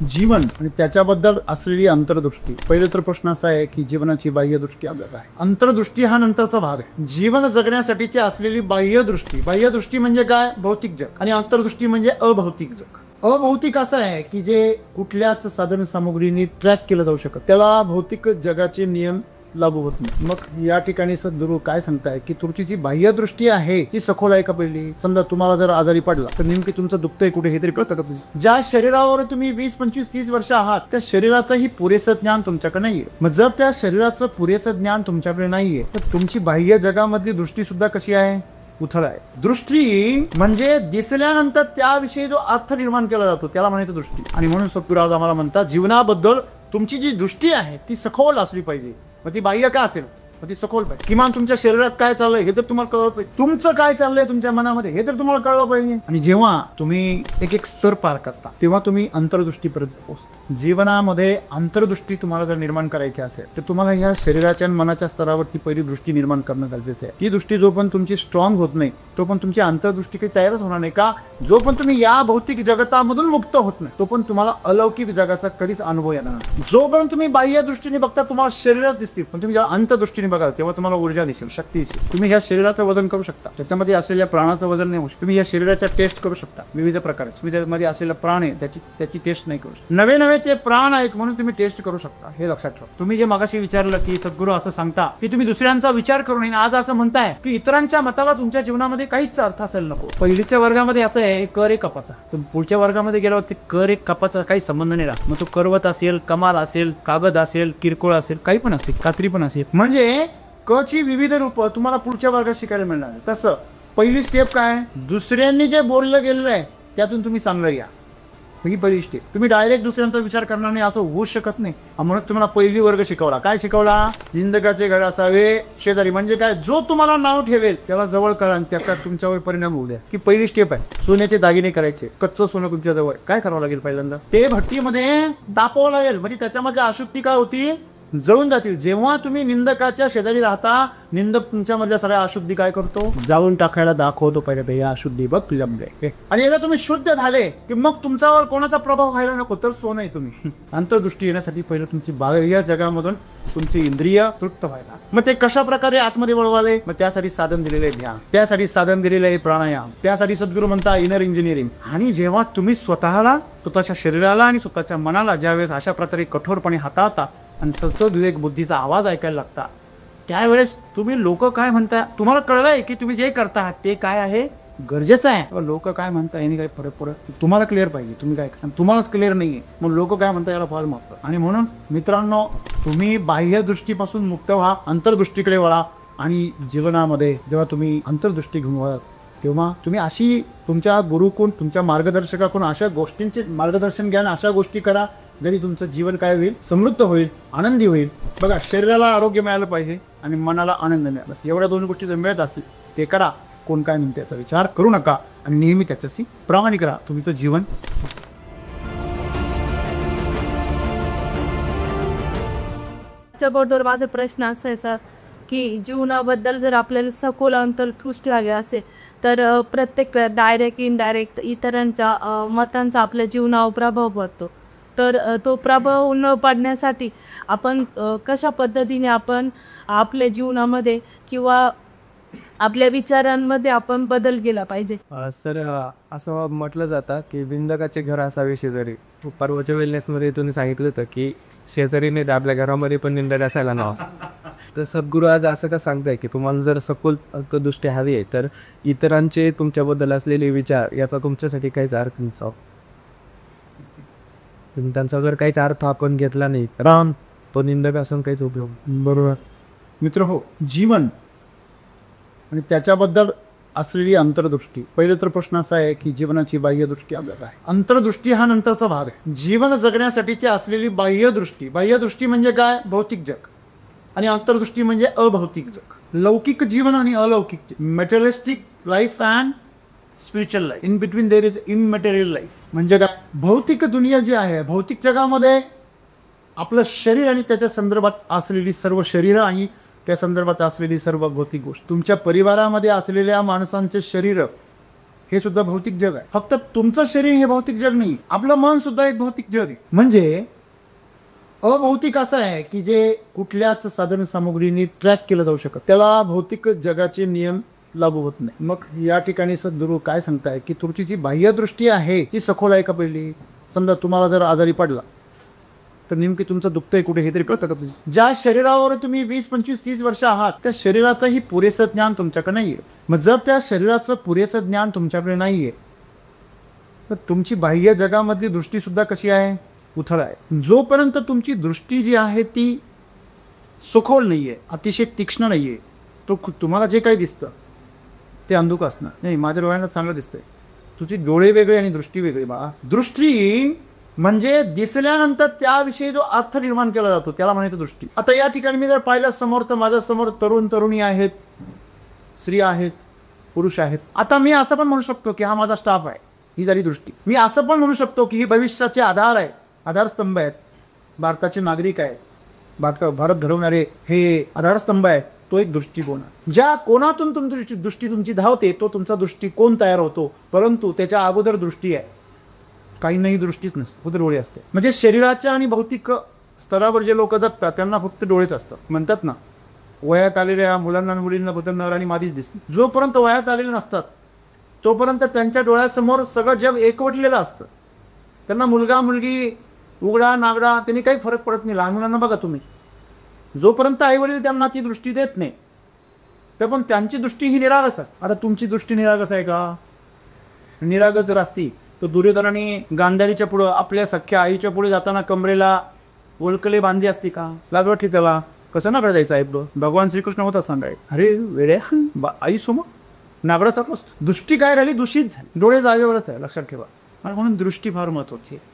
जीवन आणि त्याच्याबद्दल असलेली अंतर्दृष्टी. पहिला तर प्रश्न असा आहे की जीवनाची बाह्यदृष्टी आपल्याला आहे. अंतर्दृष्टी हा नंतरचा भाग आहे. जीवन जगण्यासाठीची असलेली बाह्यदृष्टी. बाह्यदृष्टी म्हणजे काय? भौतिक जग. आणि अंतर्दृष्टी म्हणजे अभौतिक जग. अभौतिक असं आहे की जे कुठल्याच साधन सामुग्रीने ट्रॅक केलं जाऊ शकत, त्याला भौतिक जगाचे नियम लागू होत नाही. मग या ठिकाणी सद्गुरू काय सांगताय की तुमची जी बाह्यदृष्टी आहे ती सखोल आहे का? पहिली समजा तुम्हाला जर आजारी पडला तर नेमकी तुमचं दुखतंय कुठे हे तरी कळतं का? ज्या शरीरावर तुम्ही 20, 25, 30 वर्ष आहात त्या शरीराचंही पुरेसं ज्ञान तुमच्याकडे नाहीये. मग जर त्या शरीराचं पुरेसं ज्ञान तुमच्याकडे नाहीये तर तुमची बाह्य जगामधली दृष्टी सुद्धा कशी आहे? उथळ आहे. दृष्टी म्हणजे दिसल्यानंतर त्याविषयी जो अर्थ निर्माण केला जातो त्याला म्हणायचं दृष्टी. आणि म्हणून सद्गुरू आज आम्हाला म्हणतात जीवनाबद्दल तुमची जी दृष्टी आहे ती सखोल असली पाहिजे. मग ती बाह्य काय असेल मग ती सखोल पाहिजे. किमान तुमच्या शरीरात काय चाललंय हे तर तुम्हाला कळलं पाहिजे. तुमचं काय चाललंय तुमच्या मनामध्ये हे तर तुम्हाला कळलं पाहिजे. आणि जेव्हा तुम्ही एक स्तर पार करता तेव्हा तुम्ही अंतर्दृष्टीपर्यंत पोहोचता. जीवनामध्ये अंतर्दृष्टी तुम्हाला जर निर्माण करायची असेल तर तुम्हाला ह्या शरीराच्या आणि मनाच्या स्तरावरती पहिली दृष्टी निर्माण करणं गरजेचं आहे. ही दृष्टी जोपर्यंत तुमची स्ट्रॉंग होत नाही तोपर्यंत तुमची अंतर्दृष्टी काही तयारच होणार नाही. का? जोपर्यंत तुम्ही या भौतिक जगतामधून मुक्त होत नाही तोपर्यंत तुम्हाला अलौकिक जगाचा कधीच अनुभव येणार नाही. जोपर्यंत तुम्ही बाह्य दृष्टीने बघता तुम्हाला शरीरात दिसतील, पण तुम्ही जेव्हा अंतर्दृष्टीने बघा तेव्हा तुम्हाला ऊर्जा दिसेल, शक्ती दिसेल. तुम्ही ह्या शरीराचं वजन करू शकता, त्याच्यामध्ये असलेल्या प्राणाचं वजन नाही होऊ शकत. तुम्ही या शरीराच्या टेस्ट करू शकता विविध प्रकारचे. तुम्ही त्यामध्ये असलेला प्राण आहे त्याची टेस्ट नाही करू शकता. नवे नवे ते प्राण आहेत म्हणून तुम्ही टेस्ट करू शकता. हे लक्षात ठेवा. तुम्ही जे मगाशी विचारलं की सद्गुरू असं सांगता की तुम्ही दुसऱ्यांचा विचार करू नये, आज असं म्हणताय की इतरांच्या मताला तुमच्या जीवनामध्ये काहीच अर्थ असेल नको. पहिलीच्या वर्गामध्ये असं आहे कर एक कपाचा, पुढच्या वर्गामध्ये गेल्यावर ते कर एक कपाचा काही संबंध नाही राहत. मग तो करवत असेल, कमाल असेल, कागद असेल, किरकोळ असेल, काही पण असेल, कात्री पण असेल. म्हणजे क ची विविध रूप तुम्हाला पुढच्या वर्गात शिकायला मिळणार. तसं पहिली स्टेप काय? दुसऱ्यांनी जे बोललं गेलेलं आहे त्यातून तुम्ही चांगलं घ्या. ही पहिली स्टेप. तुम्ही डायरेक्ट दुसऱ्यांचा विचार करणार नाही असं होऊच शकत नाही. म्हणून तुम्हाला पहिली वर्ग शिकवला. काय शिकवला? निंदकाचे घर असावे शेजारी. म्हणजे काय? जो तुम्हाला नाव ठेवेल त्याला जवळ करा आणि त्याचा तुमच्यावर परिणाम होऊ द्या. की पहिली स्टेप आहे. सोन्याचे दागिने करायचे. कच्चं सोनं तुमच्या जवळ. काय करावं लागेल? पहिल्यांदा ते भट्टीमध्ये तापवावं लागेल. म्हणजे त्याच्यामध्ये अशुद्धी काय होती? जळून जातील. जेव्हा तुम्ही निंदकाच्या शेजारी राहता निंदक तुमच्यामधल्या सगळ्या अशुद्धी काय करतो? जाळून टाकायला दाखवतो. पहिले या अशुद्धी बघ तुझ्यामध्ये. आणि एकदा तुम्ही शुद्ध झाले की मग तुमच्यावर कोणाचा प्रभाव व्हायला नको तर सोनं आहे तुम्ही. अंतर्दृष्टी येण्यासाठी पहिलं तुमची बाह्य जगामधून तुमची इंद्रिय तृप्त व्हायला. मग ते कशा प्रकारे आतमध्ये वळवाले? मग त्यासाठी साधन दिलेले ध्यान, त्यासाठी साधन दिलेले आहे प्राणायाम, त्यासाठी सद्गुरू म्हणता इनर इंजिनिअरिंग. आणि जेव्हा तुम्ही स्वतःला, स्वतःच्या शरीराला आणि स्वतःच्या मनाला ज्यावेळेस अशा प्रकारे कठोरपणे हाताळता आणि सद्सद विवेक बुद्धीचा आवाज ऐकायला लागता त्यावेळेस तुम्ही लोक काय म्हणता तुम्हाला कळलंय की तुम्ही जे करता ते काय आहे गरजेचं आहे. लोक काय म्हणता याने काही फरक पडत तुम्हाला क्लिअर पाहिजे. तुम्ही काय तुम्हालाच क्लिअर नाहीये मग लोक काय म्हणता याला फार मागतं. आणि म्हणून मित्रांनो तुम्ही बाह्य दृष्टीपासून मुक्त व्हा, अंतर्दृष्टीकडे वळा. आणि जीवनामध्ये जेव्हा तुम्ही अंतर्दृष्टी घेऊन वळा तेव्हा तुम्ही अशी तुमच्या गुरुकडून तुमच्या मार्गदर्शकाकडून अशा गोष्टींचे मार्गदर्शन घ्या. अशा गोष्टी करा जरी तुमचं जीवन काय होईल? समृद्ध होईल, आनंदी होईल. बघा शरीराला आरोग्य मिळालं पाहिजे आणि मनाला आनंद मिळाला. एवढ्या दोन गोष्टी जर मिळत असतील ते करा. कोण काय म्हणते याचा विचार करू नका आणि नेहमी त्याच्याशी प्रामाणिक राहा. तुम्ही तो जीवन त्याच्याबरोबर माझा प्रश्न असा आहे सर की जीवनाबद्दल जर आपल्याला सखोल अंतर्दृष्टी हवी असेल तर प्रत्येक डायरेक्ट इनडायरेक्ट इतरांच्या मतांचा आपल्या जीवनावर प्रभाव पडतो. तर तो प्रभाव न पडण्यासाठी आपण कशा पद्धतीने आपण आपल्या जीवनामध्ये किंवा आपल्या विचारांमध्ये आपण बदल केला पाहिजे? सर असं म्हटलं जातं की निंदकाचे घर असावे शेजारी. परवाच्या वेलनेसमध्ये तुम्ही सांगितलं होतं की शेजारीने आपल्या घरामध्ये पण निंदक असायला नाव. तर सद्गुरू आज असं का सांगताय की तुम्हाला जर सखोल अंतर्दृष्टी हवी आहे तर इतरांचे तुमच्याबद्दल असलेले विचार याचा तुमच्यासाठी काहीच अर्थ नसावा. त्यांचा जर काहीच अर्थ आपण घेतला नाही राम तो निंदक असून काहीच उपयोग. बरोबर मित्र. हो जीवन आणि त्याच्याबद्दल असलेली अंतर्दृष्टी. पहिला तर प्रश्न असा आहे की जीवनाची बाह्यदृष्टी आपल्याला आहे. अंतर्दृष्टी हा नंतरचा भाग आहे. जीवन जगण्यासाठीची असलेली बाह्यदृष्टी. बाह्यदृष्टी म्हणजे काय? भौतिक जग. आणि अंतर्दृष्टी म्हणजे अभौतिक जग. लौकिक जीवन आणि अलौकिक. Materialistic life and spiritual life. In between there is immaterial life. म्हणजे काय? भौतिक दुनिया जी आहे भौतिक जगामध्ये आपलं शरीर आणि त्याच्या संदर्भात असलेली सर्व शरीरं आणि त्या संदर्भात असलेली सर्व भौतिक गोष्ट. तुमच्या परिवारामध्ये असलेल्या माणसांचे शरीर हे सुद्धा भौतिक जग आहे. फक्त तुमचं शरीर हे भौतिक जग नाही, आपलं मन सुद्धा एक भौतिक जग आहे. म्हणजे अभौतिक असं आहे की जे कुठल्याच साधन सामुग्रीने ट्रॅक केलं जाऊ शकत, त्याला भौतिक जगाचे नियम लागू होत नाही. मग या ठिकाणी सद्गुरू काय सांगताय की तुमची जी बाह्यदृष्टी आहे ती सखोल आहे का? पहिली समजा तुम्हाला जर आजारी पडला तर नेमकी तुमचं दुखतंय कुठे हे तरी कळतं का? ज्या शरीरावर तुम्ही 20, 25, 30 वर्ष आहात त्या शरीराचंही पुरेसं ज्ञान तुमच्याकडे नाहीये. मग जर त्या शरीराचं पुरेसं ज्ञान तुमच्याकडे नाहीये तर तुमची बाह्य जगामधली दृष्टी सुद्धा कशी आहे? उथळ आहे. जोपर्यंत तुमची दृष्टी जी आहे ती सखोल नाहीये, अतिशय तीक्ष्ण नाहीये, तो तुम्हाला जे काही दिसतं ते अंधुक असणार. नाही, माझ्या डोळ्यांना चांगलं दिसतंय. तुझी डोळे वेगळे आणि दृष्टी वेगळी. बा दृष्टी म्हणजे दिसल्यानंतर त्याविषयी जो अर्थ निर्माण केला जातो त्याला म्हणायचं दृष्टी. आता या ठिकाणी मी जर पाहिलं समोर तर माझ्या समोर तरुण तरुणी आहेत, स्त्रिया आहेत, पुरुष आहेत. आता मी असं पण म्हणू शकतो की हा माझा स्टाफ आहे, ही झाली दृष्टी. मी असं पण म्हणू शकतो की ही भविष्याचे आधार आहे, आधारस्तंभ आहेत, भारताचे नागरिक आहेत, भारत घडवणारे हे आधारस्तंभ आहे, तो एक दृष्टिकोन आहे. ज्या कोणातून तुमची दृष्टी तुमची धावते तो तुमचा दृष्टिकोन तयार होतो. परंतु त्याच्या अगोदर दृष्टी आहे, काही नाही दृष्टीच नसते, फक्त डोळे असते. म्हणजे शरीराच्या आणि भौतिक स्तरावर जे लोक जगतात त्यांना फक्त डोळेच असतात. म्हणतात ना, वयात आलेल्या मुलांना मुलींना फक्त नर आणि मादीच दिसते. जोपर्यंत वयात आलेले नसतात तोपर्यंत त्यांच्या डोळ्यासमोर सगळं जग एकवटलेलं असतं. त्यांना मुलगा मुलगी उघडा नागडा त्यांनी काही फरक पडत नाही. लहान मुलांना बघा तुम्ही, जोपर्यंत आईवडील त्यांना ती दृष्टी देत नाही तर पण त्यांची दृष्टी ही निरागस असते. आता तुमची दृष्टी निरागस आहे का? निरागस जर असती तर दुर्योधनाने गांधारीच्या पुढं आपल्या सख्या आईच्या पुढे जाताना कमरेला ओळखले बांधली असती का? लाज वाटली त्याला. कसं नागडा जायचं आहे? भगवान श्रीकृष्ण होता सांगाय, अरे वेड्या आई सोमा नागडाचा असतो. दृष्टी काय राहिली? दूषित झाली. डोळे जागेवरच आहे, लक्षात ठेवा. आणि म्हणून दृष्टी फार महत्वाची आहे.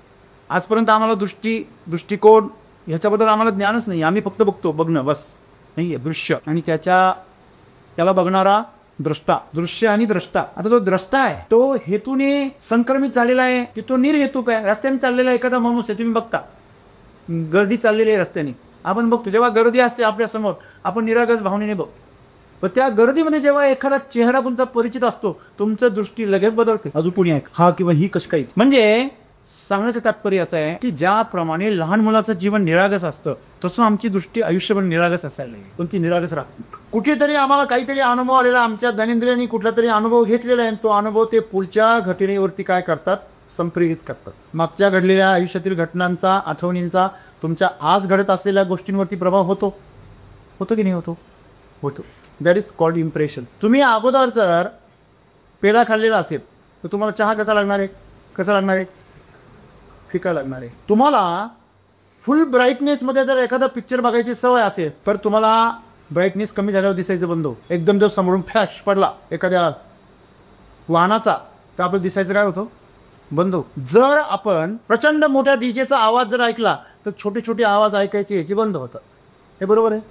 आजपर्यंत आम्हाला दृष्टिकोन ह्याच्याबद्दल आम्हाला ज्ञानच नाही. आम्ही फक्त बघतो, बघणं बस नाही आहे. दृश्य आणि त्याला बघणारा द्रष्टा, दृश्य आणि द्रष्टा. आता तो द्रष्टा आहे तो हेतूने संक्रमित झालेला आहे की तो निर्हेतुक आहे? रस्त्याने चाललेला एखादा माणूस आहे, तुम्ही बघता गर्दी चाललेली आहे रस्त्याने, आपण बघतो. जेव्हा गर्दी असते आपल्या समोर आपण निरागस भावनेने बघतो. पण त्या गर्दीमध्ये जेव्हा एखादा चेहरा तुमचा परिचित असतो तुमचं दृष्टी लगेच बदलते. अजून पुणे आहे हा किंवा ही कशी काही. म्हणजे सांगण्याचं तात्पर्य असं आहे की ज्याप्रमाणे लहान मुलाचं जीवन निरागस असतं तसं आमची दृष्टी आयुष्यभर निरागस असायला लागली. पण ती निरागस राहते. कुठेतरी आम्हाला काहीतरी अनुभव आलेला, आमच्या दैनंदिनी कुठला तरी अनुभव घेतलेला आहे. तो अनुभव ते पुढच्या घटनेवरती काय करतात? संप्रेरित करतात. मागच्या घडलेल्या आयुष्यातील घटनांचा, आठवणींचा तुमच्या आज घडत असलेल्या गोष्टींवरती प्रभाव होतो की नाही होतो? That is called impression. तुम्ही अगोदर जर पेढा खाल्लेला असेल तर तुम्हाला चहा कसा लागणार आहे? कसा लागणार आहे? फिका लागणार आहे. तुम्हाला फुल ब्राईटनेसमध्ये जर एखादा पिक्चर बघायची सवय असेल तर तुम्हाला ब्राईटनेस कमी झाल्यावर दिसायचं बंद हो. एकदम जर समोरून फ्लॅश पडला एखाद्या वाहनाचा तर आपलं दिसायचं काय होतं? बंद हो. जर आपण प्रचंड मोठ्या डीजेचा आवाज जर ऐकला तर छोटे छोटे आवाज ऐकायचे याचे बंद होतात. हे बरोबर आहे.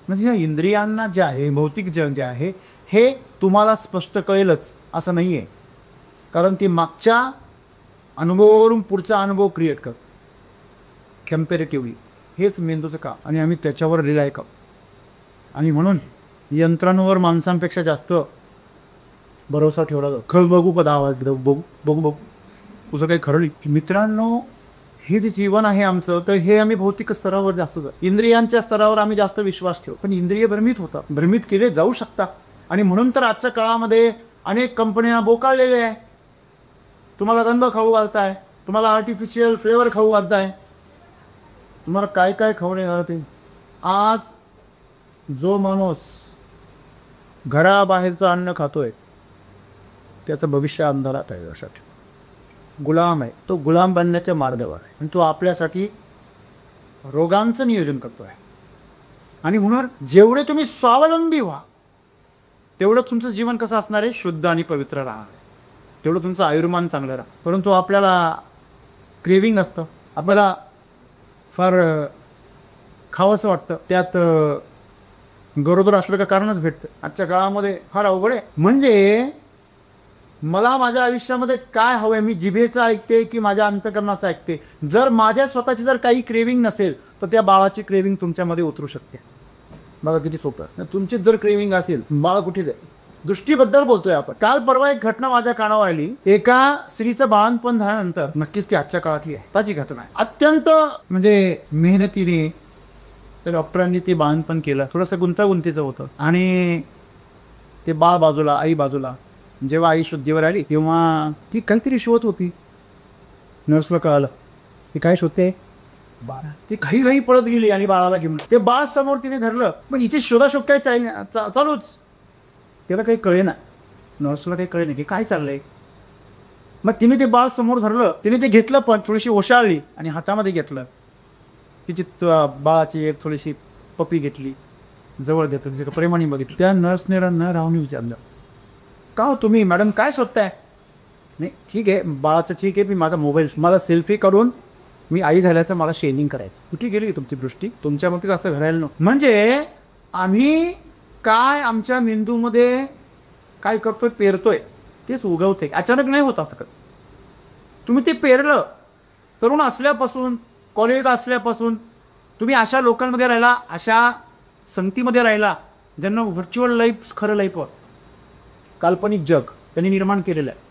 म्हणजे या इंद्रियांना जे आहे, भौतिक जग जे आहे हे तुम्हाला स्पष्ट कळेलच असं नाही आहे. कारण ती मागच्या अनुभवावरून पुढचा अनुभव क्रिएट कर कम्पॅरेटिव्हली. हेच मेंदूचं काम आणि आम्ही त्याच्यावर रिलाय करतो. आणि म्हणून यंत्रांवर माणसांपेक्षा जास्त भरोसा ठेवला जातो. खरं बघू पदा आवाज बघू बघू बघू तुझं काही खरं नाही. मित्रांनो, हे जे जीवन आहे आमचं तर हे आम्ही भौतिक स्तरावर जास्त, इंद्रियांच्या स्तरावर आम्ही जास्त विश्वास ठेवतो. पण इंद्रिय भ्रमित होतात, भ्रमित केले जाऊ शकतात. आणि म्हणून तर आजच्या काळामध्ये अनेक कंपन्या बोकाळलेल्या आहे. तुम्हाला रंग खाऊ घालताय, तुम्हाला आर्टिफिशियल फ्लेवर खाऊ घालताय, तुम्हाला काय काय खाऊ नाही घालते. आज जो माणूस घराबाहेरचं अन्न खातोय त्याचं भविष्य अंधारात आहे. यासाठी गुलाम आहे. तो गुलाम बनण्याच्या मार्गावर आहे आणि तो आपल्यासाठी रोगांचं नियोजन करतोय. आणि म्हणून जेवढे तुम्ही स्वावलंबी व्हा तेवढं तुमचं जीवन कसं असणार आहे? शुद्ध आणि पवित्र राहणार. तेवढं तुमचं आयुर्मान चांगलं राहा. परंतु आपल्याला क्रेविंग असतं, आपल्याला फार खावंसं वाटतं. त्यात गरोदर असलं का कारणच भेटतं. आजच्या काळामध्ये फार अवघड आहे. म्हणजे मला माझ्या आयुष्यामध्ये काय हवं आहे? मी जिभेचं ऐकते की माझ्या अंतकरणाचं ऐकते? जर माझ्या स्वतःची जर काही क्रेविंग नसेल तर त्या बाळाची क्रेविंग तुमच्यामध्ये उतरू शकते. बघा किती सोपं. तुमचीच जर क्रेविंग असेल, बाळ कुठे जाईल? दृष्टीबद्दल बोलतोय आपण. काल परवा एक घटना माझ्या कानावर आली. एका स्त्रीचं बाळंतपण झाल्यानंतर, नक्कीच ती आजच्या काळातली आहे, ताजी घटना आहे. अत्यंत म्हणजे मेहनतीने त्या डॉक्टरांनी ते बाळंतपण केलं. थोडंसं गुंतागुंतीचं होतं आणि ते बाळ बाजूला, आई बाजूला. जेव्हा आई शुद्धीवर आली तेव्हा ती काहीतरी शोधत होती. नर्सला कळालं ती काय शोधते, बाळा. ती घाई पळत गेली आणि बाळाला घेऊन ते बाळ समोर तिने धरलं. पण हिची शोधाशोध काय चालूच. त्याला काही कळे ना, नर्सला काही कळे नाही की काय चाललंय. मग तिने ते बाळ समोर धरलं, तिने ते घेतलं पण थोडीशी ओशाळली आणि हातामध्ये घेतलं. तिची बाळाची एक थोडीशी पपी घेतली, जवळ घेतलं, तिच्या प्रेमाने बघितलं. त्या नर्सने राहून विचारलं, का हो तुम्ही मॅडम काय शोधताय. नाही ठीक आहे बाळाचं, ठीक आहे, मी माझा मोबाईल, मला सेल्फी काढून मी आई झाल्याचं मला शेअरिंग करायचं. कुठे गेली तुमची दृष्टी, तुमच्या मग असं घडायला नको. म्हणजे आम्ही काय आमच्या मेंदूमध्ये काय करतोय, पेरतोय तेच उगवते. अचानक नाही होत असं. तुम्ही ते पेरलं. तरुण असल्यापासून, कॉलेज असल्यापासून तुम्ही अशा लोकांमध्ये राहिला, अशा संगतीमध्ये राहिला ज्यांना व्हर्च्युअल लाईफ खरं लाईफ, काल्पनिक जग त्यांनी निर्माण केलेलं आहे.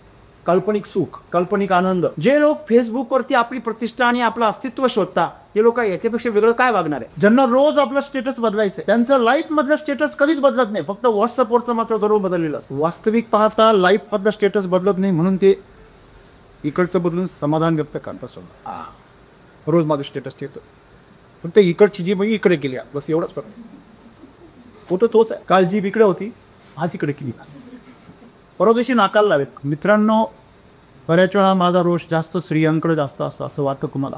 काल्पनिक सुख, काल्पनिक आनंद. जे लोक फेसबुकवरती आपली प्रतिष्ठा आणि आपलं अस्तित्व शोधता ते लोक याच्यापेक्षा वेगळं काय वागणार आहे. ज्यांना रोज आपलं स्टेटस बदलायचं, त्यांचं लाईफ मधलं स्टेटस कधीच बदलत नाही, फक्त व्हॉट्सअपवरचं मात्र दररोज बदललेलं असतं. वास्तविक पाहता लाईफ मधलं स्टेटस बदलत नाही, म्हणून ते इकडचं बदलून समाधान व्यक्त करत असतो. रोज माझं स्टेटस ठेवतो, पण ते इकडची जी म्हणजे इकडे केली, बस एवढंच फरक. फोटो तोच आहे. काल जीभ इकडे होती, आज इकडे केली, बस. परवा दिवशी नाकाला लावेल. मित्रांनो, बऱ्याच वेळा माझा रोष जास्त स्त्रियांकडे जास्त असतो असं वाटतं तुम्हाला.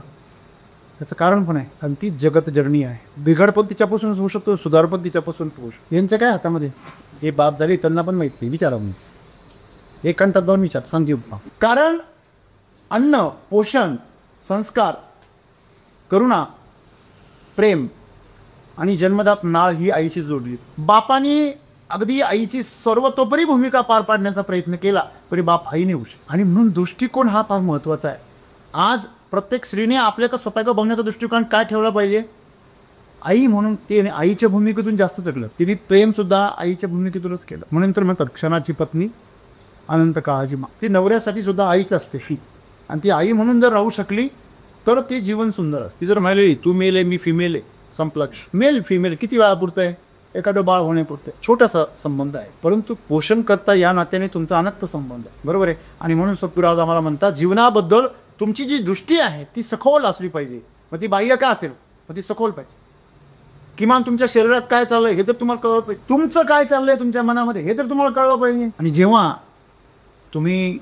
त्याचं कारण पण आहे, आणि ती जगत जर्नी आहे. बिघड पण तिच्यापासूनच होऊ शकतो, सुधार पण तिच्यापासून होऊ शकतो. यांच्या काय हातामध्ये, हे बाप झाले त्यांना पण माहित नाही. विचारा मी एक घंटा दोन विचार सांगते. कारण अन्न, पोषण, संस्कार, करुणा, प्रेम आणि जन्मदात नाळ ही आईशी जोडली. बापानी अगदी आईची सर्वतोपरी भूमिका पार पाडण्याचा प्रयत्न केला तरी बाप आई नाही होऊ शकत. आणि म्हणून दृष्टिकोन हा फार महत्त्वाचा आहे. आज प्रत्येक स्त्रीने आपल्याकडे स्वतःकडे बघण्याचा दृष्टिकोन काय ठेवला पाहिजे. आई म्हणून ते आईच्या भूमिकेतून जास्त जगलं. तिने प्रेम सुद्धा आईच्या भूमिकेतूनच केलं. म्हणून तर म्हणतात क्षणाची पत्नी अनंत काळाची मा. ती नवऱ्यासाठी सुद्धा आईच असते ही. आणि ती आई म्हणून जर राहू शकली तर ते जीवन सुंदर असते. ती जर म्हणाली तू मेल आहे मी फिमेल आहे, संपलं. मेल फिमेल किती वेळा पुरतं आहे, एखादं बाळ होण्यापुरतं छोटासा संबंध आहे, परंतु पोषण करता या नात्याने तुमचा अनंत संबंध आहे. बरोबर आहे. आणि म्हणून सद्गुरुराज आम्हाला म्हणतात जीवनाबद्दल तुमची जी दृष्टी आहे ती सखोल असली पाहिजे. मग ती बाह्य का असेल, मग ती सखोल पाहिजे. किमान तुमच्या शरीरात काय चाललंय हे तर तुम्हाला कळलं पाहिजे. तुमचं काय चाललंय तुमच्या मनामध्ये हे तर तुम्हाला कळलं पाहिजे. आणि जेव्हा तुम्ही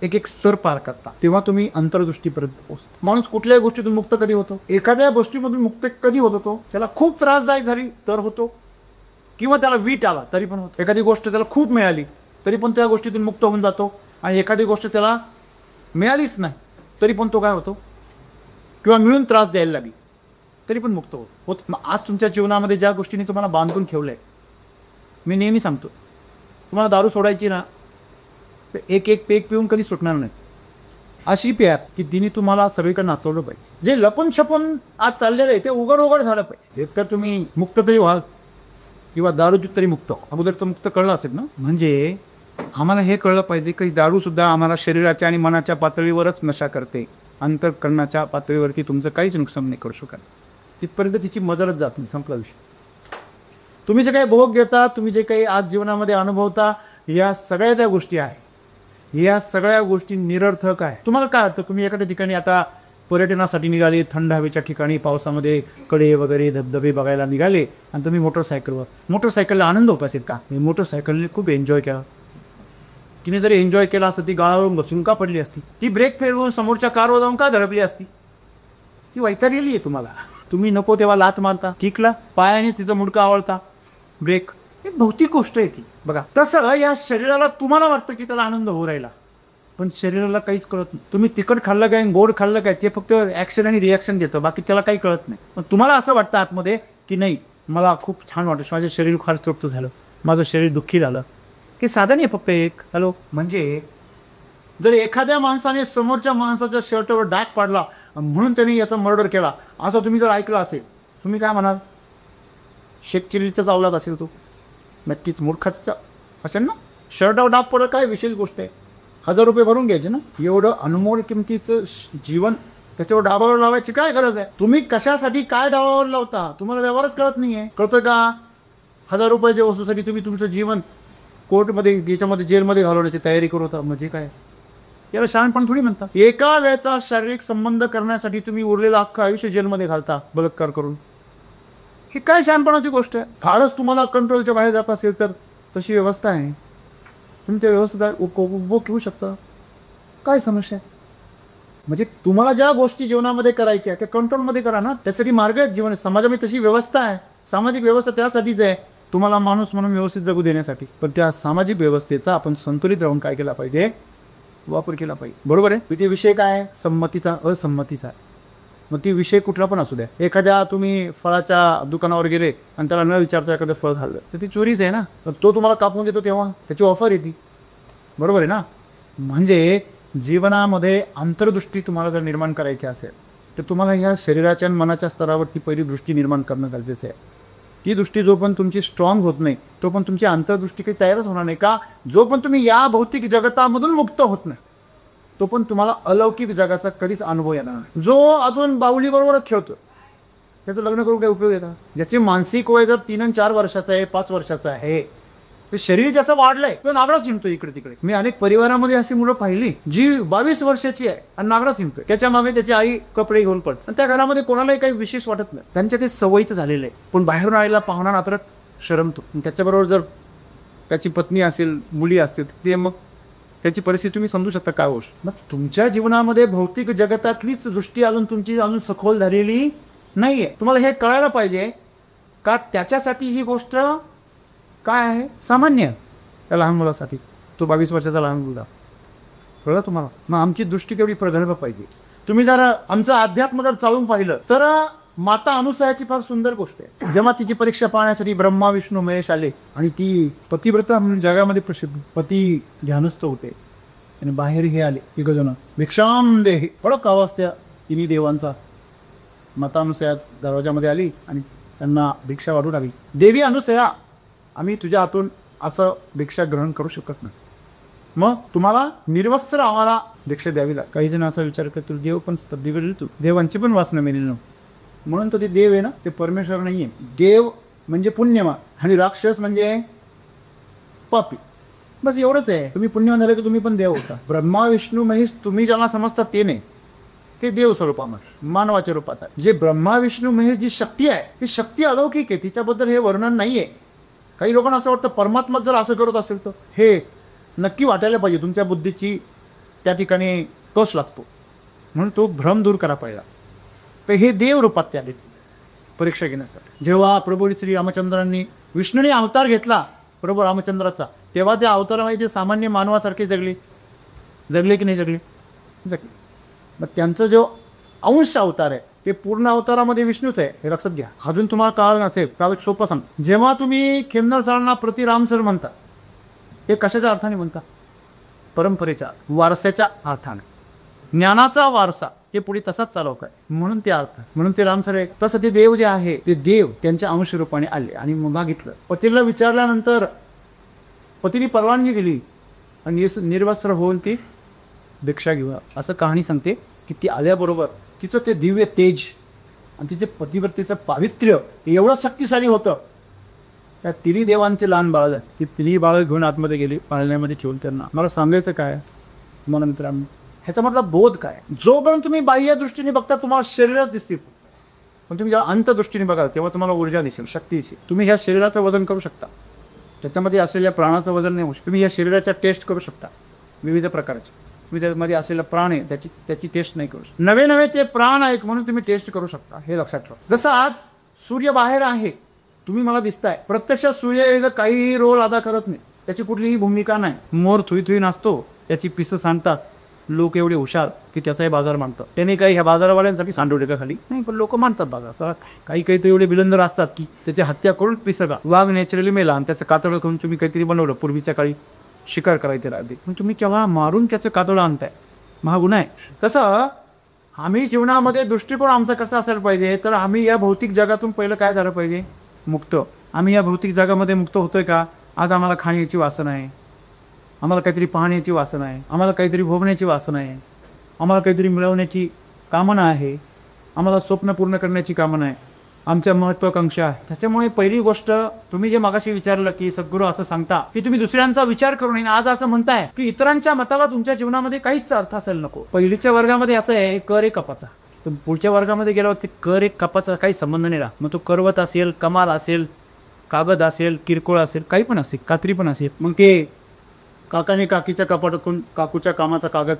एक एक स्तर पार करता तेव्हा तुम्ही अंतर्दृष्टीपर्यंत पोहोचता. माणूस कुठल्याही गोष्टीतून मुक्त कधी होतो, एखाद्या गोष्टीमधून मुक्त कधी होत होतो, त्याला खूप त्रासदायक झाली तर होतो, किंवा त्याला वीट आला तरी पण होतो. एखादी गोष्ट त्याला खूप मिळाली तरी पण त्या गोष्टीतून मुक्त होऊन जातो. आणि एखादी गोष्ट त्याला मिळालीच नाही तरी पण तो काय होतो, किंवा मिळून त्रास द्यायला लागली तरी पण मुक्त होत. मग आज तुमच्या जीवनामध्ये ज्या गोष्टींनी तुम्हाला बांधून ठेवलंय, मी नेहमी सांगतो तुम्हाला दारू सोडायची ना, एक एक पेक पिऊन कधी सुटणार नाही. अशी प्या की तिने तुम्हाला सगळीकडे नाचवलं पाहिजे. जे लपून छपून आज चाललेलं आहे ते उघड उघड झालं पाहिजे. एक तर तुम्ही मुक्त तरी व्हाल किंवा दारूची तरी मुक्त. अगोदरचं मुक्त कळलं असेल ना. म्हणजे आम्हाला हे कळलं पाहिजे की दारूसुद्धा आम्हाला शरीराच्या आणि मनाच्या पातळीवरच नशा करते, अंतःकरणाच्या पातळीवरती तुमचं काहीच नुकसान नाही करू शकत. तिथपर्यंत तिची मदतच जात नाही, संपला विषय. तुम्ही जे काही भोग घेता, तुम्ही जे काही आज जीवनामध्ये अनुभवता, या सगळ्या ज्या गोष्टी आहेत या सगळ्या गोष्टी निरर्थक आहे. तुम्हाला काय वाटतं, तुम्ही एखाद्या ठिकाणी आता पर्यटनासाठी निघाले, थंड हवेच्या ठिकाणी, पावसामध्ये कडे वगैरे धबधबे बघायला निघाले आणि तुम्ही मोटरसायकलला आनंद होत असेल का. मोटरसायकलने खूप एन्जॉय केला. तिने जरी एन्जॉय केला असतं ती गाळावरून बसून का पडली असती, ती ब्रेक फेरवून समोरच्या कारवर जाऊन का धडकली असती. ती वैतागलेली आहे तुम्हाला. तुम्ही नको तेव्हा लात मारता, ठिकला पायानेच तिचा मुडका आवळता, ब्रेक. ही भौतिक गोष्ट आहे ती. बघा तसं या शरीराला तुम्हाला वाटतं की त्याला आनंद होऊ राहिला, पण शरीराला काहीच कळत नाही. तुम्ही तिखट खाल्लं काय गोड खाल्लं काय ते फक्त ॲक्शन आणि रिॲक्शन देतं, बाकी त्याला काही कळत नाही. पण तुम्हाला असं वाटतं आतमध्ये की नाही मला खूप छान वाटतं, माझं शरीर फार तृप्त झालं, माझं शरीर दुःखी झालं. की साधन आहे फक्त एक हॅलो. म्हणजे जर एखाद्या माणसाने समोरच्या माणसाच्या शर्टवर डाग पाडला म्हणून त्यांनी याचा मर्डर केला असं तुम्ही जर ऐकलं असेल, तुम्ही काय म्हणाल, शेतकरीचा चावलात असेल तो, नक्कीच मूर्खाचा असेल ना. शर्टावर डाग पडलं काय विशेष गोष्ट आहे. 1000 रुपये भरून घ्यायचे ना. एवढं अनमोल किमतीचं जीवन त्याच्यावर डाबावर लावायची काय गरज आहे. तुम्ही कशासाठी काय डाबावर लावता तुम्हाला व्यवहारच कळत नाहीये. कळतोय का. 1000 रुपयाच्या वस्तूसाठी तुम्ही तुमचं जीवन कोर्टमध्ये याच्यामध्ये जेलमध्ये घालवण्याची तयारी करत होता. म्हणजे काय याला शहाणपण थोडी म्हणता. एका वेळचा शारीरिक संबंध करण्यासाठी तुम्ही उरलेलं अख्खं आयुष्य जेलमध्ये घालता बलात्कार करून. ही काय शहाणपणाची गोष्ट आहे. फारच तुम्हाला कंट्रोलच्या बाहेर जात असेल तर तशी व्यवस्था आहे. तुम्ही त्या व्यवस्थेचा उपभोग घेऊ शकता. काय समस्या आहे. म्हणजे तुम्हाला ज्या गोष्टी जीवनामध्ये करायच्या त्या कंट्रोलमध्ये करा ना. त्यासाठी मार्ग आहेत जीवन. समाजामध्ये तशी व्यवस्था आहे. सामाजिक व्यवस्था त्यासाठीच आहे तुम्हाला माणूस म्हणून व्यवस्थित जगू देण्यासाठी. पण त्या सामाजिक व्यवस्थेचा आपण संतुलित राहून काय केला पाहिजे वापर केला पाहिजे. बरोबर आहे. ते विषय काय आहे संमतीचा असंमतीचा. मग ती विषय कुठला पण असू द्या. एखाद्या तुम्ही फळाच्या दुकानावर गेले आणि त्याला न विचारता एखादं फळ खाल्लं तर ती चोरीच आहे ना. तो तुम्हाला कापून देतो तेव्हा त्याची ऑफर येते. बरोबर आहे ना. म्हणजे जीवनामध्ये अंतर्दृष्टी तुम्हाला जर निर्माण करायची असेल तर तुम्हाला ह्या शरीराच्या आणि मनाच्या स्तरावरती पहिली दृष्टी निर्माण करणं गरजेचं आहे. ती दृष्टी जो पण तुमची स्ट्रॉंग होत नाही तो पण तुमची अंतर्दृष्टी काही तयारच होणार नाही. का जो पण तुम्ही या भौतिक जगतामधून मुक्त होत नाही तो पण तुम्हाला अलौकिक जगाचा कधीच अनुभव येणार नाही. जो अजून बाहुलीबरोबरच खेळतो त्याचं लग्न करून काय उपयोग येतात. ज्याचे मानसिक वय जर 3 आणि 4 वर्षाचं आहे 5 वर्षाचं आहे ते शरीर ज्याचं वाढलंय तो नागडा चिमतो इकडे तिकडे. मी अनेक परिवारामध्ये अशी मुलं पाहिली जी 22 वर्षाची आहे आणि नागडा चिमतोय. त्याच्या मागे त्याची आई कपडे घेऊन पडते आणि त्या घरामध्ये कोणालाही काही विशेष वाटत नाही. त्यांच्या ते सवयीचं झालेलं आहे. पण बाहेरून आलेला पाहुणा नात्र शरमतो. त्याच्याबरोबर जर त्याची पत्नी असेल मुली असतील ते मग त्याची परिस्थिती तुम्ही समजू शकता काय गोष्ट. मग तुमच्या जीवनामध्ये भौतिक जगतातलीच दृष्टी अजून तुमची अजून सखोल झालेली नाहीये. तुम्हाला हे कळायला पाहिजे का त्याच्यासाठी ही गोष्ट काय आहे सामान्य त्या लहान मुलासाठी. तो 22 वर्षाचा लहान मुलगा कळलं तुम्हाला. मग आमची दृष्टी केवढी प्रगल्भ पाहिजे. तुम्ही जर आमचं अध्यात्म जर चालून पाहिलं तर माता अनुसयाची फार सुंदर गोष्ट आहे. जेव्हा तिची परीक्षा पाहण्यासाठी ब्रह्मा विष्णू महेश आले आणि ती पतिव्रता म्हणून जगामध्ये प्रसिद्ध पती ध्यानस्थ होते आणि बाहेर हे आले तिघजण भिक्षाम देही. कडक आवाज त्या तिन्ही देवांचा. माता अनुसया दरवाजामध्ये आली आणि त्यांना भिक्षा वाढू लागली. देवी अनुसया आम्ही तुझ्या हातून असं भिक्षा ग्रहण करू शकत नाही. मग तुम्हाला निर्वस्त्र आम्हाला भिक्षा द्यावी लागेल. काही जण असा विचार करतो देव पण बिघडले तू देवांची पण वासना मिळेल ना म्हणून तो ते देव आहे ना ते परमेश्वर नाहीये. देव म्हणजे पुण्यवान आणि राक्षस म्हणजे पापी. बस एवढंच आहे. तुम्ही पुण्यवान झाले की तुम्ही पण देव होता. ब्रह्मा विष्णू महेश तुम्ही ज्याला समजता ते नाही ते देव स्वरूपामध्ये मानवाच्या रूपात आहे. जे ब्रह्मा विष्णू महेश जी शक्ती आहे ती शक्ती अलौकिक आहे. तिच्याबद्दल हे वर्णन नाहीये. काही लोकांना असं वाटतं परमात्मा जर असं करत असेल तर हे नक्की वाटायला पाहिजे. तुमच्या बुद्धीची त्या ठिकाणी कस लागतो म्हणून तो भ्रम दूर करा पाहिजे. तर हे देव रूपात ते आले परीक्षा घेण्यासाठी. जेव्हा प्रभू श्री रामचंद्रांनी विष्णूने अवतार घेतला प्रभू रामचंद्राचा तेव्हा त्या अवतारामध्ये ते सामान्य मानवासारखे जगले की नाही जगले. मग त्यांचा जो अंश अवतार आहे ते पूर्ण अवतारामध्ये विष्णूच आहे हे लक्षात घ्या. अजून तुम्हाला कळलं नसेल तर सोपं सांग. जेव्हा तुम्ही खेमनर सरांना प्रति राम सर म्हणता हे कशाच्या अर्थाने म्हणता. परंपरेच्या वारसाच्या अर्थाने. ज्ञानाचा वारसा हे पुढे तसाच चालवक आहे म्हणून ते अर्थ म्हणून ते रामसर आहे. तसं ते देव जे आहे ते देव त्यांच्या अंश रूपाने आले आणि मग मागितलं. पतीला विचारल्यानंतर पतीने परवानगी दिली आणि निर्वस्त्र होऊन ती भिक्षा घेऊ असं कहाणी सांगते की ती आल्याबरोबर तिचं ते दिव्य तेज आणि तिचे पतिव्रतेचं पावित्र्य एवढं शक्तिशाली होतं. त्या तिन्ही देवांचे लहान बाळ ती तिन्ही बाळं घेऊन आतमध्ये गेली पाळण्यामध्ये ठेवून. त्यांना मला सांगायचं काय मला मित्रांनो ह्याचा मधला बोध काय. जोपर्यंत तुम्ही बाह्य दृष्टीने बघता तुम्हाला शरीरच दिसतील पण तुम्ही जेव्हा अंतदृष्टीने बघाल तेव्हा तुम्हाला ऊर्जा दिसेल शक्ती दिसेल. तुम्ही ह्या शरीराचं वजन करू शकता. त्याच्यामध्ये असलेल्या प्राणाचं वजन नाही होऊ शकतं. तुम्ही ह्या शरीराच्या टेस्ट करू शकता विविध प्रकारचे. तुम्ही त्यामध्ये असलेला प्राण आहे त्याची टेस्ट नाही करू शकता. नवे ते प्राण आहेत म्हणून तुम्ही टेस्ट करू शकता हे लक्षात ठेवा. जसं आज सूर्य बाहेर आहे तुम्ही मला दिसताय प्रत्यक्षात सूर्य काही रोल अदा करत नाही. त्याची कुठलीही भूमिका नाही. मोर थुई नाचतो त्याची पिसं सांडतात. लोक एवढे हुशार की त्याचाही बाजार मानतात. त्याने काही ह्या बाजारवाल्यांसाठी सांडवले का खाली नाही पण लोक मानतात बाजार. काही तर एवढे बिलंदर असतात की त्याची हत्या करून पिसं वाघ नॅचरली मेला आणि त्याचं कातडं करून तुम्ही काहीतरी बनवलं. पूर्वीच्या काळी शिकार करायचे राहते पण तुम्ही केव्हा मारून त्याचं कातडं आणताय हा गुन्हा आहे. तसं आम्ही जीवनामध्ये दृष्टिकोन आमचा कसा असायला पाहिजे तर आम्ही या भौतिक जगातून पहिलं काय झालं पाहिजे मुक्त. आम्ही या भौतिक जगामध्ये मुक्त होतोय का आज आम्हाला खाण्याची वासना आहे, आम्हाला काहीतरी पाहण्याची वासना आहे, आम्हाला काहीतरी भोगण्याची वासना आहे, आम्हाला काहीतरी मिळवण्याची कामना आहे, आम्हाला स्वप्न पूर्ण करण्याची कामना आहे, आमच्या महत्त्वाकांक्षा आहे. त्याच्यामुळे पहिली गोष्ट तुम्ही जे मागाशी विचारलं की सद्गुरू असं सांगता की तुम्ही दुसऱ्यांचा विचार करू नये, आज असं म्हणताय की इतरांच्या मताला तुमच्या जीवनामध्ये काहीच अर्थ असेल नको. पहिलीच्या वर्गामध्ये असं आहे कर एक कपाचा, तर पुढच्या वर्गामध्ये गेल्यावर ते कर एक कपाचा काही संबंध नाही राहत. मग तो करवत असेल, कमाल असेल, कागद असेल, किरकोळ असेल, काही पण असेल, कात्री पण असेल, मग ते काकाने काकीच्या कपाटातून काकूच्या कामाचा कागद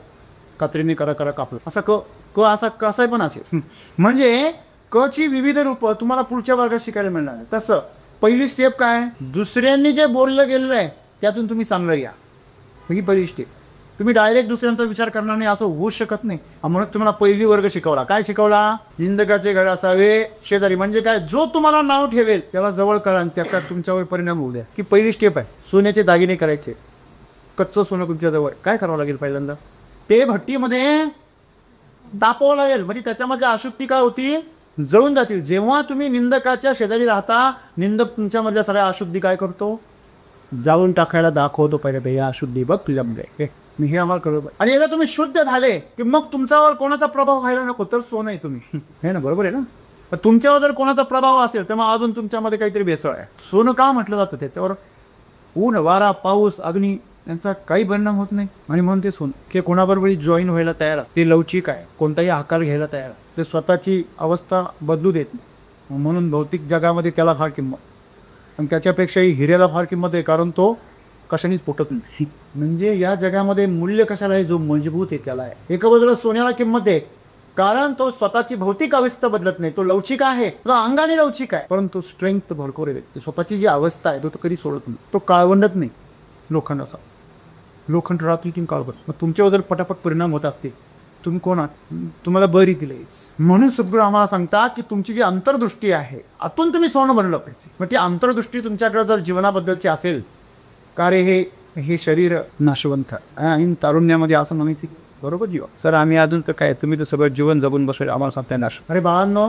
कात्रीने करा कापलं, असा क असा कसाही पण असेल. म्हणजे क ची विविध रूपं तुम्हाला पुढच्या वर्गात शिकायला मिळणार आहे. तसं पहिली स्टेप काय, दुसऱ्यांनी जे बोललं गेलेलं आहे त्यातून तुम्ही चांगलं या, ही पहिली स्टेप. तुम्ही डायरेक्ट दुसऱ्यांचा विचार करणार नाही असं होऊच शकत नाही. म्हणून तुम्हाला पहिली वर्ग शिकवला. काय शिकवला? निंदकाचे घर असावे शेजारी. म्हणजे काय, जो तुम्हाला नाव ठेवेल त्याला जवळ करा आणि त्याचा तुमच्यावर परिणाम होऊ द्या. की पहिली स्टेप आहे. सोन्याचे दागिने करायचे, कच्चं सोनं तुमच्या जवळ. काय करावं लागेल पहिल्यांदा, ते भट्टीमध्ये तापवावं लागेल. म्हणजे त्याच्यामध्ये अशुद्धी काय होती, जळून जातील. जेव्हा तुम्ही निंदकाच्या शेजारी राहता, निंदक तुमच्यामधल्या सगळ्या अशुद्धी काय करतो, जाळून टाकायला दाखवतो. पहिले या अशुद्धी बघ तुझ्यामध्ये, मी हे आम्हाला कळलं. आणि एकदा तुम्ही शुद्ध झाले की मग तुमच्यावर कोणाचा प्रभाव व्हायला नको, तर सोनं आहे तुम्ही. हे ना, बरोबर आहे ना. पण तुमच्यावर जर कोणाचा प्रभाव असेल तर मग अजून तुमच्यामध्ये काहीतरी भेसळ आहे. सोनं का म्हटलं जातं, त्याच्यावर ऊन, वारा, पाऊस, अग्नी यांचा काही परिणाम होत नाही. आणि म्हणून ते सोनं की कोणाबरोबर जॉईन व्हायला तयार असते, ते लवचिक आहे, कोणताही आकार घ्यायला तयार असते, ते स्वतःची अवस्था बदलू देत नाही. म्हणून भौतिक जगामध्ये त्याला फार किंमत, आणि त्याच्यापेक्षाही हिऱ्याला फार किंमत आहे, कारण तो कशानेच पोटत नाही. म्हणजे या जगामध्ये मूल्य कशाला आहे, जो मजबूत आहे त्याला आहे. एका बाजूला सोन्याला किंमत आहे कारण तो स्वतःची भौतिक अवस्था बदलत नाही, तो लवचिक आहे, तो अंगाने लवचिक आहे, परंतु स्ट्रेंथ भरपूर आहे. स्वतःची जी अवस्था आहे तो कधी सोडत नाही, तो काळवंडत नाही. लोखंड असा, लोखंड राहतो की काळवंड. मग तुमच्यावर जर पटापट परिणाम होत असते, तुम्ही कोण आहात, तुम्हाला बरी दिलीच. म्हणून सद्गुरू आम्हाला सांगता की तुमची जी अंतर्दृष्टी आहे, आतून तुम्ही सोनं बनलं पाहिजे. मग ती अंतर्दृष्टी तुमच्याकडे जर जीवनाबद्दलची असेल, का रे हे शरीर नाशवंत आहे, तारुण्यामध्ये असं म्हणायचं, बरोबर जीवा. सर आम्ही अजून तर काय, तुम्ही तर सगळं जीवन जगून बसले, आम्हाला सांगताय नाश. अरे बाळांनो,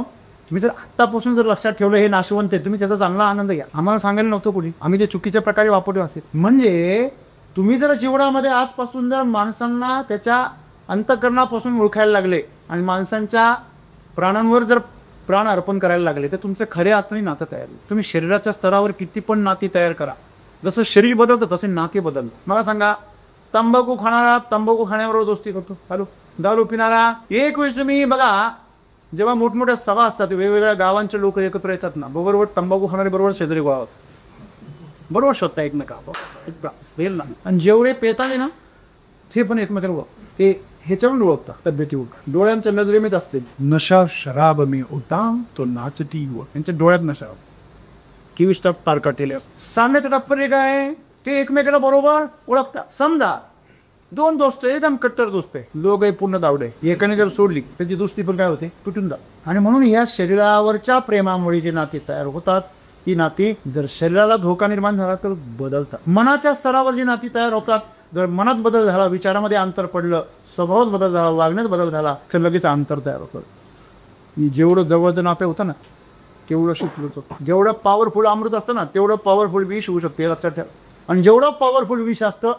तुम्ही जर आत्तापासून जर लक्षात ठेवलं हे नाशवंत आहे, तुम्ही त्याचा चांगला आनंद घ्या. आम्हाला सांगायला नव्हतं कोणी, आम्ही ते चुकीच्या प्रकारे वापरले असेल. म्हणजे तुम्ही जर जीवनामध्ये आजपासून जर माणसांना त्याच्या अंतःकरणापासून ओळखायला लागले आणि माणसांच्या प्राणांवर जर प्राण अर्पण करायला लागले, तर तुमचं खऱ्या अर्थाने नातं तयार होईल. तुम्ही शरीराच्या स्तरावर किती पण नाती तयार करा, जसं शरीर बदलतं तसे नाते बदलतं. मला सांगा, तंबाखू खाणारा तंबाखू खाण्याबरोबर दोस्ती करतो, हॅलो. दारू पिणारा, एक वेळेस तुम्ही बघा, जेव्हा मोठमोठ्या सभा असतात, वेगवेगळ्या गावांचे लोक एकत्र येतात ना, बरोबर तंबाखू खाणारे बरोबर शेजारी गोळा होतात, बरोबर शोधता एकमेका वेल ना. आणि जेवढे पेताने ना ते पण एकमेकाला ते ह्याच्यावरून ओळखतात, तब्येतीवर. डोळ्यांच्या नजरेमेच असते. नशा शराब मी होता तो नाचती व, यांच्या डोळ्यात नशा की विष्टाप पार काढलेले असतात. सांगण्याचं तात्पर्य काय, ते एकमेकाला बरोबर ओळखतात. समजा दोन दोस्त एकदम कट्टर दोस्त आहे, दोघे पूर्ण दावडे, एकाने जर सोडली त्याची दोस्ती पण काय होते, तुटून जात. आणि म्हणून या शरीरावरच्या प्रेमामुळे जे नाती तयार होतात, ती नाती जर शरीराला धोका निर्माण झाला तर बदलतात. मनाच्या स्तरावर जी नाती तयार होतात, जर मनात बदल झाला, विचारामध्ये अंतर पडलं, स्वभावात बदल झाला, वागण्यात बदल झाला, तर लगेच अंतर तयार होतं. जेवढं जवळचं नातं होतं ना, तेवढं शुक्लच होतं. जेवढं पॉवरफुल अमृत असतं ना, तेवढं पॉवरफुल विष होऊ शकते, लक्षात ठेवा. आणि जेवढं पॉवरफुल विष असतं,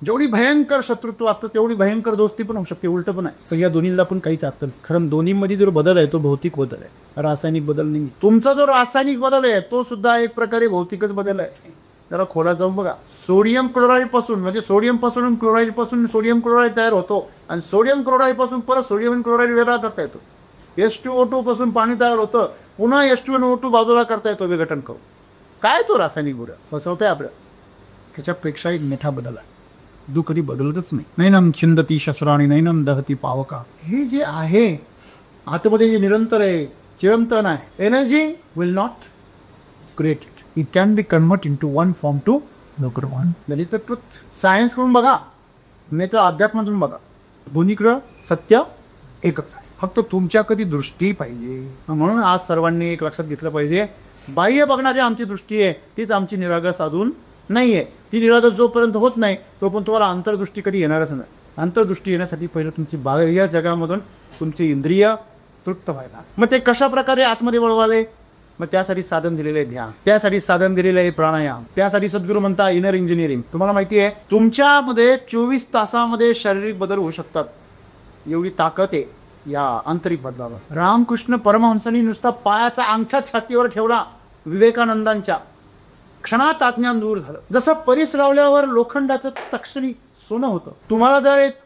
जेवढी भयंकर शत्रुत्व असतं, तेवढी भयंकर दोस्ती पण होऊ शकते. उलटं पण आहे. सगळ्या या दोन्हीला पण काहीच अर्थ नाही. खरं दोन्हीमध्ये जो बदल आहे तो भौतिक बदल आहे, रासायनिक बदल नाही. तुमचा जो रासायनिक बदल आहे तो सुद्धा एक प्रकारे भौतिकच बदल आहे. जरा खोलात जाऊन बघा. सोडियम क्लोराईड पासून, म्हणजे सोडियम पासून क्लोराईड पासून सोडियम क्लोराईड तयार होतो, आणि सोडियम क्लोराईड पासून परत सोडियम क्लोराईड वेगळा करता येतो. H2O2 पासून पाणी तयार होतं, पुन्हा H2NO2 बाजूला करता येतो विघटन करून. काय तो रासायनिक बदल फसवतंय आपल्या. त्याच्यापेक्षा एक मोठा बदल आहे, जो कधी बदलतच नाही. नैनम छिंदती शस्त्राणी नैनम दहती पावका. हे जे आहे आतमध्ये जे निरंतर आहे, चिरंतन आहे, energy will not create it. It can be convert into one form to another one. That is the truth. Science करून बघा, नाही तर अध्यात्मातून बघा, दोन्हीकडं सत्य एकच आहे. फक्त तुमच्या कधी दृष्टी पाहिजे. म्हणून आज सर्वांनी एक लक्षात घेतलं पाहिजे, बाह्य बघणारी आमची दृष्टी आहे तीच आमची निरागस साधून नाही आहे. ती निरागस जोपर्यंत होत नाही तोपर्यंत तुम्हाला अंतर्दृष्टी कधी येणारच नाही. अंतर्दृष्टी येण्यासाठी पहिलं तुमची बाह्य जगामधून तुमची इंद्रिय तृप्त व्हायला. मग ते कशा प्रकारे आतमध्ये वळवाले, मग त्यासाठी साधन दिलेलं आहे ध्यान, त्यासाठी साधन दिलेलं आहे प्राणायाम, त्यासाठी सद्गुरू म्हणता इनर इंजिनिअरिंग. तुम्हाला माहिती आहे तुमच्यामध्ये 24 तासामध्ये शारीरिक बदल होऊ शकतात, एवढी ताकद आहे या आंतरिक बदलावर. रामकृष्ण परमहंसांनी नुसता पायाचा अंगठा छातीवर ठेवला विवेकानंदांच्या, क्षणात अज्ञान दूर झालं. जसं परीस लावल्यावर लोखंडाचं तक्षणी सोनं होतं. तुम्हाला जर एक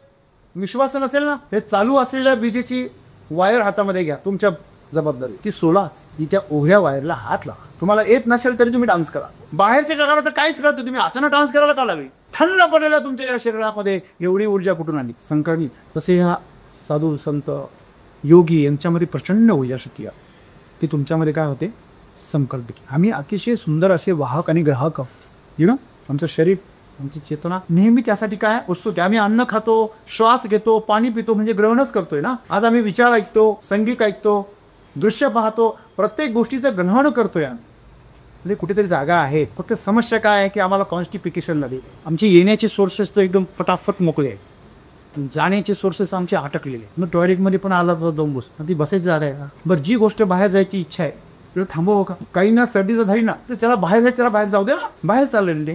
विश्वास नसेल ना, हे चालू असलेल्या विजेची वायर हातामध्ये घ्या, तुमच्या जबाबदारी ती सोलाच, ती त्या ओघ्या वायरला हात लावा. तुम्हाला येत नसेल तरी तुम्ही डान्स करा. बाहेरच्या जगाला तर काहीच करतो, तुम्ही अचानक डान्स करायला का लागली? थंड पडलेल्या तुमच्या या शरीरामध्ये एवढी ऊर्जा कुठून आली? संकल्पीच. तसे ह्या साधू संत योगी यांच्यामध्ये प्रचंड ऊर्जा शक्ती आहे, ती तुमच्यामध्ये काय होते? संकल्पित. आम्ही अतिशय सुंदर असे वाहक आणि ग्राहक आहोत. यु नो, आमचं शरीर, आमची चेतना नेहमी त्यासाठी काय उत्सुक आहे. आम्ही अन्न खातो, श्वास घेतो, पाणी पितो, म्हणजे ग्रहणच करतोय ना. आज आम्ही विचार ऐकतो, संगीत ऐकतो, दृश्य पाहतो, प्रत्येक गोष्टीचं ग्रहण करतोय. म्हणजे कुठेतरी जागा आहे. फक्त समस्या काय आहे की आम्हाला कॉन्स्टिपिकेशन लागली. आमची येण्याचे सोर्सेस तर एकदम फटाफट मोकळे आहेत, जाण्याचे सोर्सेस आमचे अटकलेले. मग टॉयलेटमध्ये पण आला तर दम बस, ती बसेच जागा आहे का? बरं, जी गोष्ट बाहेर जायची इच्छा आहे थांबव का? काही ना सर्दीचं धारी ना, तर त्याला बाहेर जायचं, त्याला बाहेर जाऊ द्या. बाहेर चाललेले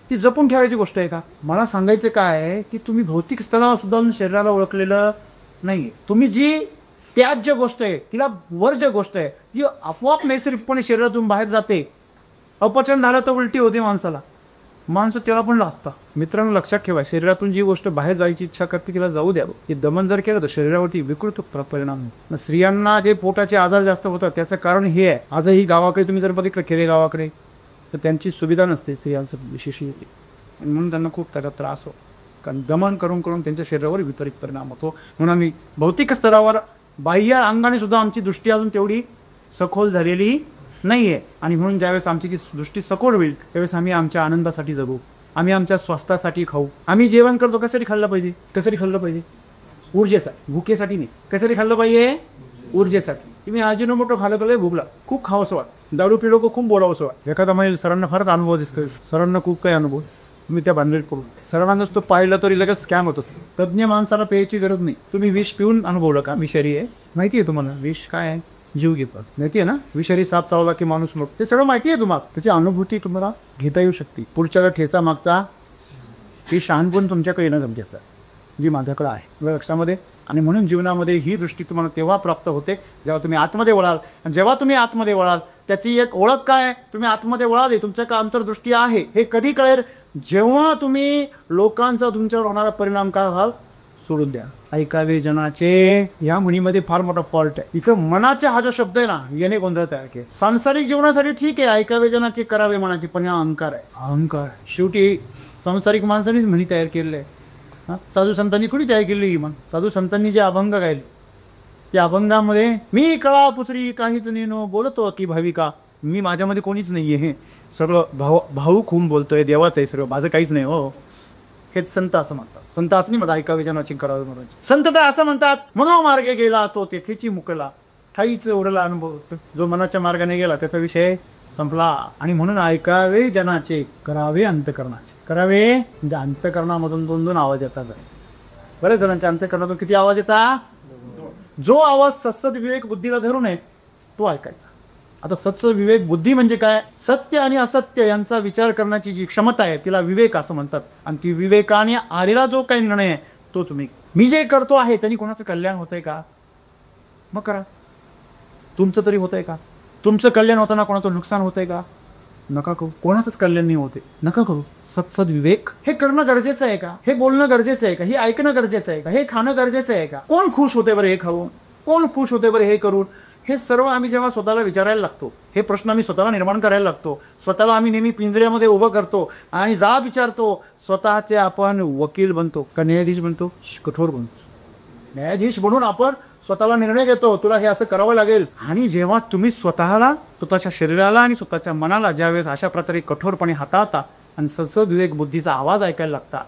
ती जपून ठेवायची गोष्ट आहे का? मला सांगायचं काय आहे की तुम्ही भौतिक स्तरावर सुद्धा शरीराला ओळखलेलं नाहीये. तुम्ही जी त्याज्य गोष्ट आहे, तिला वर्ज्य गोष्ट आहे, ती आपोआप नैसर्गिकपणे शरीरातून बाहेर जाते. अपचन झालं तर उलटी होते माणसाला, माणसं त्याला पण लाजता. मित्रांनो लक्षात ठेवा, शरीरातून जी गोष्ट बाहेर जायची इच्छा करते तिला जाऊ द्यावं. हे दमन जर केलं तर शरीरावरती विकृत परिणाम होतो. स्त्रियांना जे पोटाचे आजार जास्त होतात त्याचं कारण हे आहे. आजही गावाकडे तुम्ही जर बघितलं, खेडे गावाकडे, तर त्यांची सुविधा नसते स्त्रियांचं विशेष येते, म्हणून त्यांना खूप त्याचा त्रास हो. कारण दमन करून करून त्यांच्या शरीरावर विपरीत परिणाम होतो. म्हणून आम्ही भौतिक स्तरावर बाह्य अंगाने सुद्धा आमची दृष्टी अजून तेवढी सखोल झालेली नाही आहे. आणि म्हणून ज्यावेळेस आमची ती दृष्टी सखोल होईल त्यावेळेस आम्ही आमच्या आनंदासाठी जगू, आम्ही आमच्या स्वास्थ्यासाठी खाऊ. आम्ही जेवण करतो कशासाठी खाल्लं पाहिजे? कशासाठी खाल्लं पाहिजे? ऊर्जेसाठी, भुकेसाठी नाही. कशासाठी खाल्लं पाहिजे? ऊर्जेसाठी. तुम्ही अजिनोमोटो खाल्लं तर भूकला खूप खावंसं वाटतं, दारू पिलो खूप बोलावंसं वाटतं. एखादा महिला सरांना फारच अनुभव दिसतो, सरांना खूप काही अनुभव, तुम्ही त्या बांधलेट करून सरांना नुसतं पाहिलं तरी लगेच स्कॅम होतोस. तज्ज्ञ माणसाला प्यायची गरज नाही. तुम्ही विष पिऊन अनुभवलं का? विषारी आहे माहिती आहे तुम्हाला, विष काय आहे? जीव घेतात माहिती आहे ना. विषारी साप चावला की माणूस मग ते सगळं माहिती आहे तुम्हाला. त्याची अनुभूती तुम्हाला घेता येऊ शकते. पुढच्याला ठेचा मागचा ही शहाणपण तुमच्याकडे येणं गरजेचं आहे, जी माझ्याकडे आहे लक्षामध्ये. आणि म्हणून जीवनामध्ये ही दृष्टी तुम्हाला तेव्हा प्राप्त होते जेव्हा तुम्ही आतमध्ये वळाल. आणि जेव्हा तुम्ही आतमध्ये वळाल त्याची एक ओळख काय? तुम्ही आतमध्ये वळाले, तुमच्या अंतर्दृष्टी आहे हे कधी कळेल? जेव्हा तुम्ही लोकांचा तुमच्यावर होणारा परिणाम काय व्हाल सोडून द्या. ऐकावे जनाचे या म्हणीमध्ये फार मोठा फॉल्ट आहे. इथं मनाचे हा जो शब्द आहे ना, याने गोंधळ तयार केला. सांसारिक जीवनासाठी ठीक आहे, ऐकावे जनाचे करावे मनाचे, पण हा अहंकार आहे. अहंकार शेवटी सांसारिक माणसानेच म्हणी तयार केलेलं आहे. साधू संतांनी कुणी तयार केली? मग साधू संतांनी जे अभंग गायले त्या अभंगामध्ये मी कळा पुसरी काहीच नेनो बोलतो की भाविका, मी माझ्यामध्ये कोणीच नाहीये, हे सगळं भाऊ खून बोलतोय, देवाचं आहे सगळं, माझं काहीच नाही हो. हेच संत असं म्हणतात. संत असं नाही म्हणतात ऐकावे जनाची करावे म्हणून. संत तर असं म्हणतात मनोमार्गे गेला तो तेथेची मुकला, ठाईच उरला अनुभव. जो मनाच्या मार्गाने गेला त्याचा विषय संपला. आणि म्हणून ऐकावे जनाचे करावे अंतकरणाचे. करावे म्हणजे अंतकरणामधून 2-2 आवाज येतात. बऱ्याच जणांच्या अंतकरणातून किती आवाज येतात? जो आवाज सत्सद विवेक बुद्धीला धरून आहे तो ऐकायचा. आता सत्सद विवेक बुद्धी म्हणजे काय? सत्य आणि असत्य यांचा विचार करण्याची जी क्षमता आहे तिला विवेक असं म्हणतात. आणि ती विवेकाने आलेला जो काही निर्णय आहे तो तुम्ही, मी जे करतो आहे त्यांनी कोणाचं कल्याण होतंय का? मग करा. तुमचं तरी होतंय का? तुमचं कल्याण होताना कोणाचं नुकसान होतंय का? नका करू. कोणाचंच कल्याण नाही होते, नका करू. सत्सद विवेक हे करणं गरजेचं आहे का? हे बोलणं गरजेचं आहे का? हे ऐकणं गरजेचं आहे का? हे खाणं गरजेचं आहे का? कोण खुश होते बरं हे खाऊन? कोण खुश होते बरं हे करून? हे सर्व आम्ही जेव्हा स्वतःला विचारायला लागतो, हे प्रश्न आम्ही स्वतःला निर्माण करायला लागतो, स्वतःला आम्ही नेहमी पिंजऱ्यामध्ये उभं करतो आणि जाब विचारतो, स्वतःचे आपण वकील बनतो का न्यायाधीश बनतो? कठोर बनतो. न्यायाधीश बनून आपण स्वतःला निर्णय घेतो, तुला हे असं करावं लागेल. आणि जेव्हा तुम्ही स्वतःला, स्वतःच्या शरीराला आणि स्वतःच्या मनाला ज्यावेळेस अशा प्रकारे कठोरपणे हाताळता आणि सत्सद विवेक बुद्धीचा आवाज ऐकायला लागता,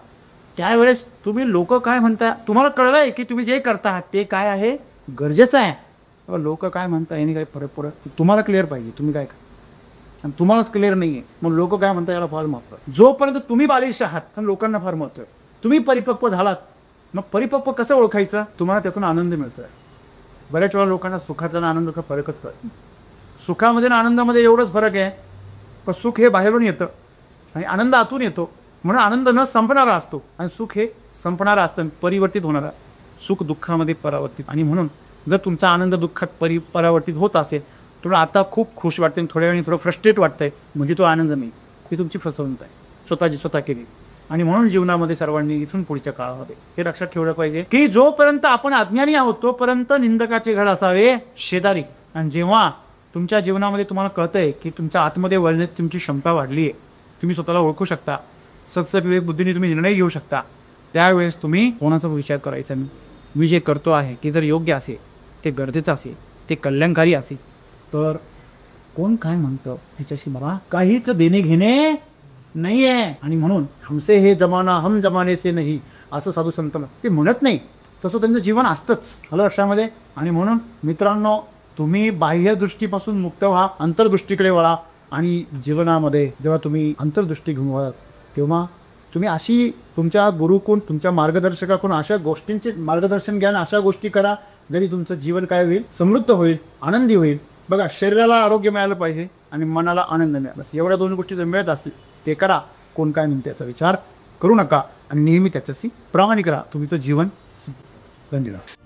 त्यावेळेस तुम्ही लोक काय म्हणता तुम्हाला कळलंय की तुम्ही जे करता ते काय आहे गरजेचं आहे. लोक काय म्हणता याने काही फरक पडत तुम्हाला क्लिअर पाहिजे तुम्ही काय करता. आणि तुम्हालाच क्लिअर नाही आहे मग लोक काय म्हणतात याला फार महत्व. जोपर्यंत तुम्ही बालिश आहात तर लोकांना फार महत्व आहे. तुम्ही परिपक्व झालात, मग परिपक्व कसं ओळखायचं? तुम्हाला त्यातून आनंद मिळतोय. बऱ्याच वेळा लोकांना सुखाचा आनंद का फरकच कळत. सुखामध्ये आणि आनंदामध्ये एवढंच फरक आहे पण सुख हे बाहेरून येतं आणि आनंद आतून येतो. म्हणून आनंद न संपणारा असतो आणि सुख हे संपणारा असतं, परिवर्तित होणारा. सुख दुःखामध्ये परावर्तित. आणि म्हणून जर तुमचा आनंद दुःखात परावर्तित होत असेल तुला आता खूप खुश वाटते आणि थोड्या वेळाने थोडं फ्रस्ट्रेट वाटतंय, म्हणजे तो आनंद नाही, ही तुमची फसवणूक आहे, स्वतःची स्वतः केली. आणि म्हणून जीवनामध्ये सर्वांनी इथून पुढच्या काळामध्ये हे लक्षात ठेवलं पाहिजे की जोपर्यंत आपण अज्ञानी आहोत तोपर्यंत निंदकाचे घर असावे शेजारी. आणि जेव्हा तुमच्या जीवनामध्ये तुम्हाला कळतंय की तुमच्या आतमध्ये वळण्याची तुमची क्षमता वाढली आहे, तुम्ही स्वतःला ओळखू शकता, सत्सविवेक बुद्धीने तुम्ही निर्णय घेऊ शकता, त्यावेळेस तुम्ही कोणाचा विचार करायचा नाही. मी जे करतो आहे की जर योग्य असेल, ते गरजेचं असेल, ते कल्याणकारी असेल तर कोण काय म्हणतं ह्याच्याशी मला काहीच देणे घेणे नाही आहे. आणि म्हणून हमसे हे जमाना हम जमाने से नाही असं साधू संत ते म्हणत नाही, तसं त्यांचं जीवन असतंच. आलं लक्षामध्ये. आणि म्हणून मित्रांनो तुम्ही बाह्य दृष्टीपासून मुक्त व्हा, अंतर्दृष्टीकडे वळा. आणि जीवनामध्ये जेव्हा तुम्ही अंतर्दृष्टी घेऊन वळा तेव्हा तुम्ही अशी तुमच्या गुरुकडून तुमच्या मार्गदर्शकाकडून अशा गोष्टींचे मार्गदर्शन घ्या, अशा गोष्टी करा जरी तुमचं जीवन काय होईल, समृद्ध होईल, आनंदी होईल. बघा, शरीराला आरोग्य मिळालं पाहिजे आणि मनाला आनंद मिळाला, एवढ्या दोन गोष्टी जर मिळत असतील ते करा. कोण काय म्हणते याचा विचार करू नका आणि नेहमी त्याच्याशी प्रामाणिक राहा. तुम्ही तो जीवन. धन्यवाद.